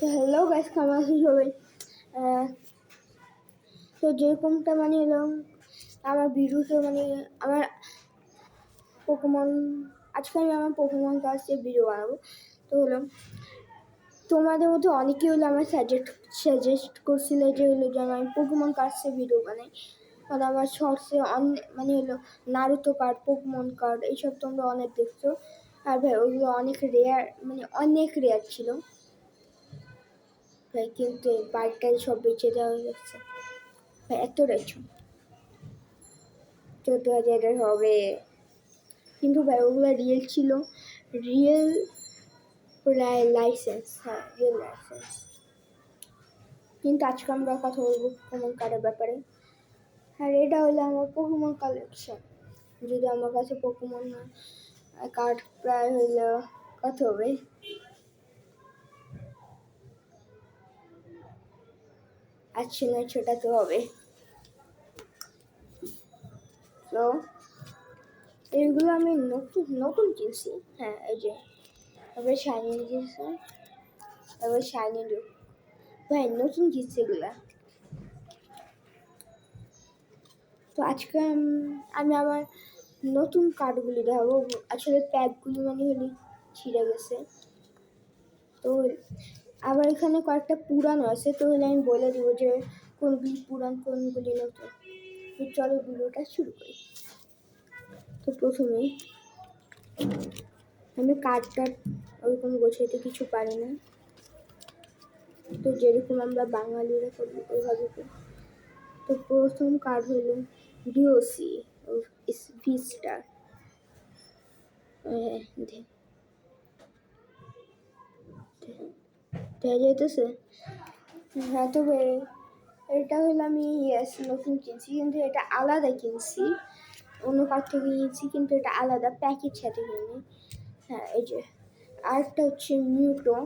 তো hello guys, কেমন আছো সবাই? তো যেরকমটা মানে হলো আমার ভিডিওতে মানে আমার পোকেমন, আজকে আমি আমার পোকেমন কার্ডসের ভিডিও বানাবো। তো হলো তোমাদের মধ্যে অনেকেই হলো আমার সাজেস্ট করছিল যে হলো যে আমি পোকেমন কার্ডসের ভিডিও বানাই। কারণ আমার শর্টসে মানে হলো নারুতো কার্ড, পোকেমন কার্ড এইসব তোমরা অনেক দেখছো। আর ভাই ওইগুলো অনেক রেয়ার ছিল ভাই, কিন্তু এই বাইকটাই সব বেঁচে দেওয়া যাচ্ছে ভাই। এত রেছ 14,000 হবে, কিন্তু ভাই ওগুলো রিয়েল ছিল, রিয়েল লাইসেন্স। হ্যাঁ, রিয়েল লাইসেন্স। কিন্তু আজকে আমরা কথা বলবো পোকেমন কার্ডের ব্যাপারে। আর এটা হলো আমার পোকেমন কালেকশন। যদি আমার কাছে পোকেমন কার্ড প্রায় হইলো কত হবে, আচ্ছা না ছোটা তো হবে। তো এইগুলো আমি নতুন নতুন কিনছি। হ্যাঁ, এই যে এবার শাইনি দিয়েছে, এবার শাইনি লুক ভাই নতুন কিনছি এগুলা। তো আজকে আমি আমার নতুন কার্ডগুলি দেখাবো। আসলে প্যাকগুলি মানে হলে ছিঁড়ে গেছে, তো আবার এখানে কয়েকটা পুরানো আছে। তো হলে আমি বলে দেবো যে কোনগুলি পুরান কোনগুলি নতুন। তো চলো ভিডিওটা শুরু করি। তো প্রথমেই আমি কার্ডটা ওরকম গোছাইতে কিছু পারি না, তো যেরকম আমরা বাঙালিরা করি ওইভাবে করি। তো প্রথম কার্ড হলো ডিওসি ভিস্টার। দেখা যাইতেছে। হ্যাঁ, তবে এটা হলো আমি নতুন কিনছি, কিন্তু এটা আলাদা কিনছি, অন্য কার্ড থেকে কিনছি, কিন্তু এটা আলাদা প্যাকেট সাথে কিনি। হ্যাঁ, এই যে আরেকটা হচ্ছে মিউটো।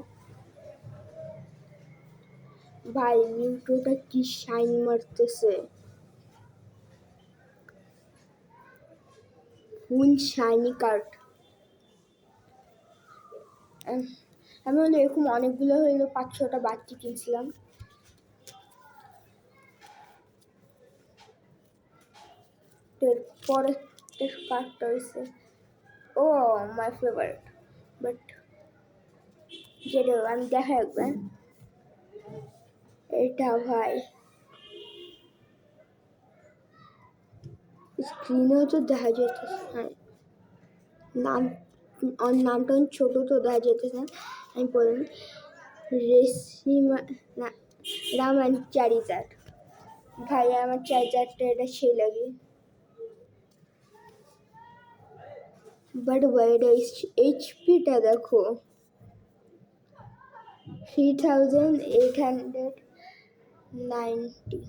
ভাই মিউটোটা কি শাইন মারতেছে, ফুল শাইনি কার্ড। আমি হলো এরকম অনেকগুলো হইলো 5-6টা বাড়তি কিনছিলাম। পরে কার্ডটা হয়েছে ও মাই ফেভারিট, বাট যেটা আমি দেখা একবার এটা ভাই স্ক্রিনেও তো দেখা যেতেছে। হ্যাঁ, নামটা ছোট তো দেখা যেতেছে। আমি বললাম রেসিমা না রামান চারিজার। ভাই আমার চারিজারটা এটা সেই লাগে, বাট ভাই এটা এইচপিটা দেখো 3890।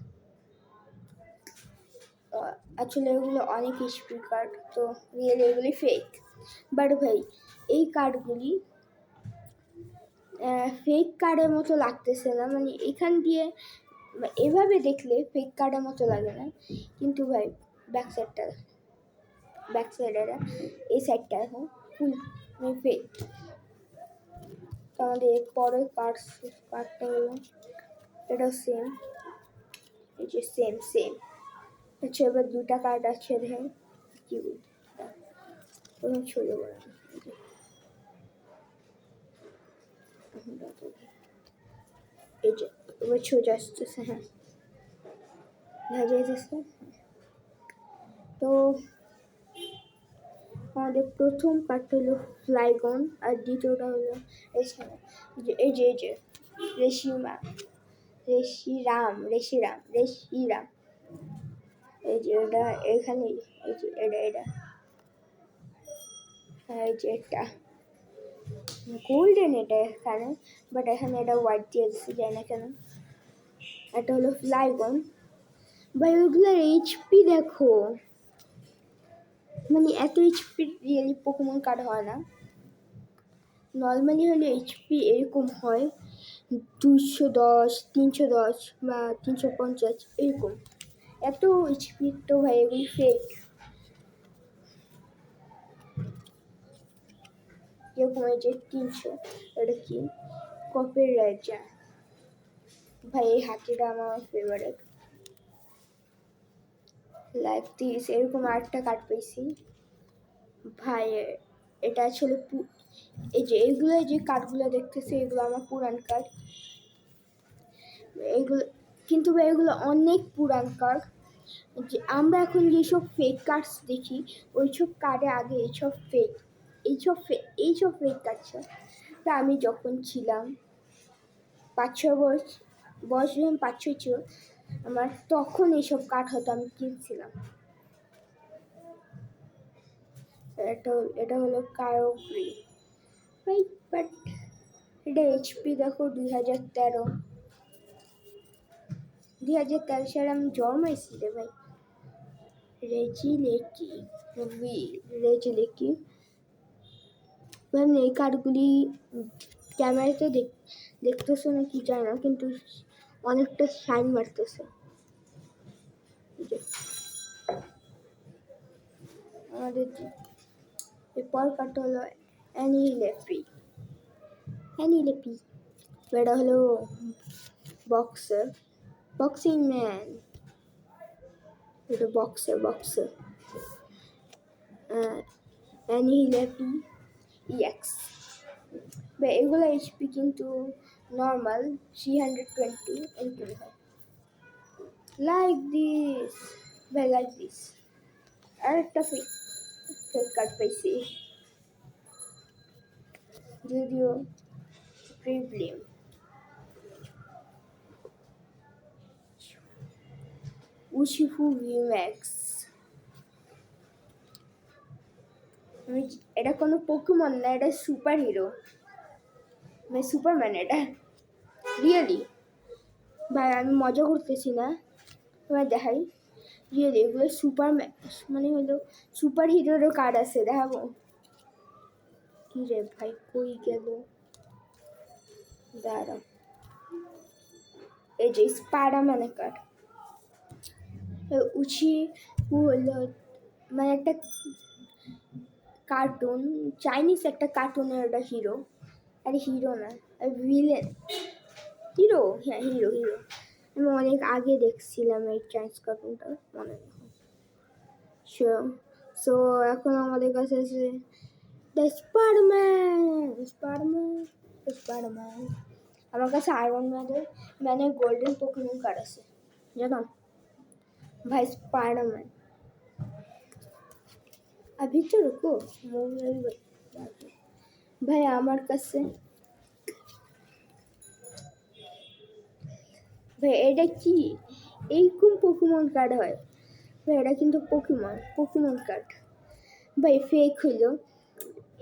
আসলে এগুলো অনেক এইচপি কার্ড, তো রিয়েল এগুলি ফেক। বাট ভাই এই কার্ডগুলি ফেক কার্ডের মতো লাগতেছে না, মানে এখান দিয়ে এভাবে দেখলে ফেক কার্ডের মতো লাগে না, কিন্তু ভাই ব্যাক সাইডে এই সাইডটা এখন ফুল ফেক। তো আমাদের পরের কার্ডটা হলো এটা সেম, এই যে সেম। আচ্ছা, এবার দুটা কার্ড আছে, দেখেন কি প্রথম ছড়ে বলা এই যে এবার সোজা আসতেছে। হ্যাঁ, দেখা যাইতেছে। তো আমাদের প্রথম কার্ডটা হলো ফ্লাইগন, আর দ্বিতীয়টা হলো এই যে রেশিরাম। এই যে এটা এখানে, এই যে এটা এই যে এটা গোল্ডেন, এটা এখানে, বাট এখানে এটা হোয়াইট দিয়ে দিচ্ছে, যায় না কেন। এটা হলো ফ্লাইগন। ভাই ওইগুলোর এইচপি দেখো, মানে এত এইচপি রিয়েলি পোকেমন কার্ড হয় না। নর্মালি হলে এইচপি এরকম হয় 210, 310 বা 350 এরকম। এত এইচপি তো ভাই এগুলি ফেক। যেরকম এই যে 300, এটা কি কপির রাজা, ভাই এই হাতিটা আমার ফেভারিট। লাইক দিস, এরকম আরেকটা কার্ড পেয়েছি ভাই। এটা আসলে এই যে এইগুলো যে কার্ডগুলো দেখতেছে এগুলো আমার পুরান কার্ড। এগুলো কিন্তু ভাই এগুলো অনেক পুরান কার্ড। যে আমরা এখন যেসব ফেক কার্ডস দেখি ওইসব কার্ডে আগে এইসব ফেক কার্ড ছিল। তা আমি যখন ছিলাম 5-6 বয়স যখন 5-6 ছিল আমার, তখন এইসব কার্ড হয়তো আমি কিনছিলাম। এটা হলো কায়োগ্রি ভাই, বাট এটা এইচপি দেখো 2013 সালে আমি জন্মাইছি রে ভাই। রেজিলেকি এই কার্ডগুলি ক্যামেরাতে দেখতেছো না কি জানি না, কিন্তু অনেকটা শাইন মারতেছে। আমাদের এরপর কার্ডটা হলো অ্যানিলেপি। এটা হলো বক্সিং ম্যান। এটা বক্সার অ্যানিলেপি EX। এগুলো এইচপি কিন্তু নর্মাল 320 এরকম হয়। লাইক দিস আর একটা ফেক কার্ড পাইছি, যদিও প্রিমিয়াম। উশিফু ভিম্যাক্স। এটা কোনো পোকেমন না, এটা সুপার হিরো, মানে সুপারম্যান। এটা রিয়েলি ভাই, আমি মজা করতেছি না, তোমার দেখাই রিয়েলি। এগুলো সুপারম্যান মানে হলো সুপার হিরোরও কার্ড আছে, দেখাবো। কি রে ভাই, কই গেল? দাঁড়া, এই যে স্পাইডারম্যানের কার্ড। হলো মানে একটা কার্টুন, চাইনিজ একটা কার্টুনের একটা হিরো। আরে হিরো না, ভিলেন। হ্যাঁ হিরো। আমি অনেক আগে দেখছিলাম এই চাইনিজ কার্টুনটা, মনে নেই। সো এখন আমাদের কাছে আছে স্পাইডারম্যান। আমার কাছে আয়রন ম্যানের গোল্ডেন পোকেমন কার্ড আছে, জানো ভাই। स्पाइडरमैन अभी तो रुको, ভাই আমার কাছে ভাই এটা কি এইরকম পোকেমন কার্ড হয় ভাই? এটা কিন্তু পোকেমন কার্ড ভাই, ফেক হইলো।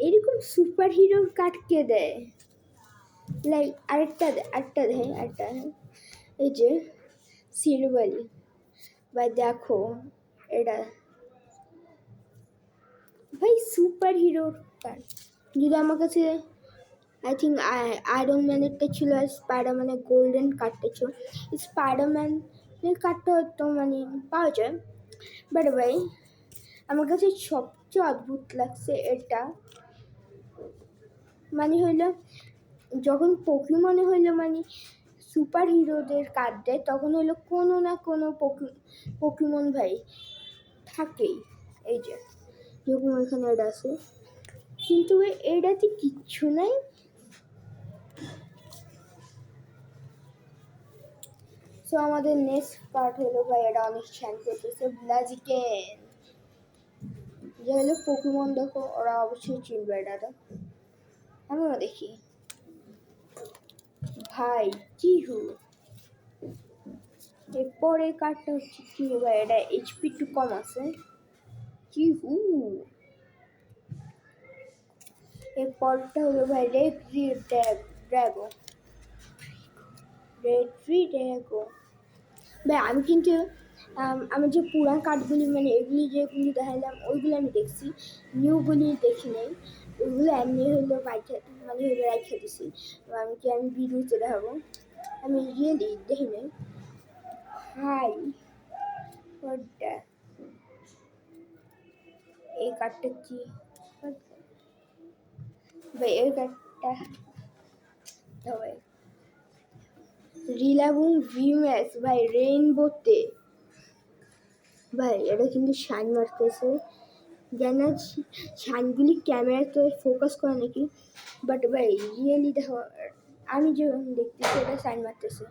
এরকম সুপার হিরোর কার্ড কে দেয়? লাইক আরেকটা দেয় এই যে সিলভারি ভাই, দেখো এটা ভাই সুপার হিরোর কার্ড। যদি আমার কাছে আই থিঙ্ক আয়রন ম্যানেরটা ছিল, আর স্পাইডারম্যানের গোল্ডেন কার্ডটা ছিল। স্পাইডারম্যানের কার্ডটা হয়তো মানে পাওয়া যায়, বাট ভাই আমার কাছে সবচেয়ে অদ্ভুত লাগছে এটা, মানে হইলো যখন পোকেমনে হইলো মানে সুপার হিরোদের কার্ড দেয়, তখন হইলো কোনো না কোনো পোকেমন ভাই থাকেই। এই যে যখন ওইখানে এটা আছে, কিন্তু এটাতে কিচ্ছু নাই। সো আমাদের নেক্সট পার্ট হলো ভাই, এটা অনেক শান করতেছে ব্লাজিকেন। যে হলো পোকেমন দেখো, ওরা অবশ্যই চিনবে এটা। আমিও দেখি ভাই চিহু। এরপরে কার্ডটা হচ্ছে কি ভাই, এটা এইচপি একটু কম আছে, চিহু। এরপরটা হলো ভাই ড্র্যাগো। ভাই আমি কিন্তু আমি যে পুরান কার্ডগুলি মানে এগুলি যেগুলি দেখাইলাম ওইগুলো আমি দেখছি, নিউগুলি দেখি নাই। ওইগুলো এমনি হইলো মানে হইলো রাইখা দিছি। আমি ভিডিওতে দেখাবো, আমি রিয়েলি দেখি নাই। হাই এই কার্ডটা কি ভাই? এই কার্ডটা ভাই রিলাবুম ভিম্যাক্স ভাই রেইনবোতে ভাই এটা কিন্তু শাইন মারতেছে জানি না শাইনগুলি ক্যামেরাতে ফোকাস করে নাকি বাট ভাই রিয়েলি দেখো আমি যে দেখতেছি এটা শাইন মারতেছে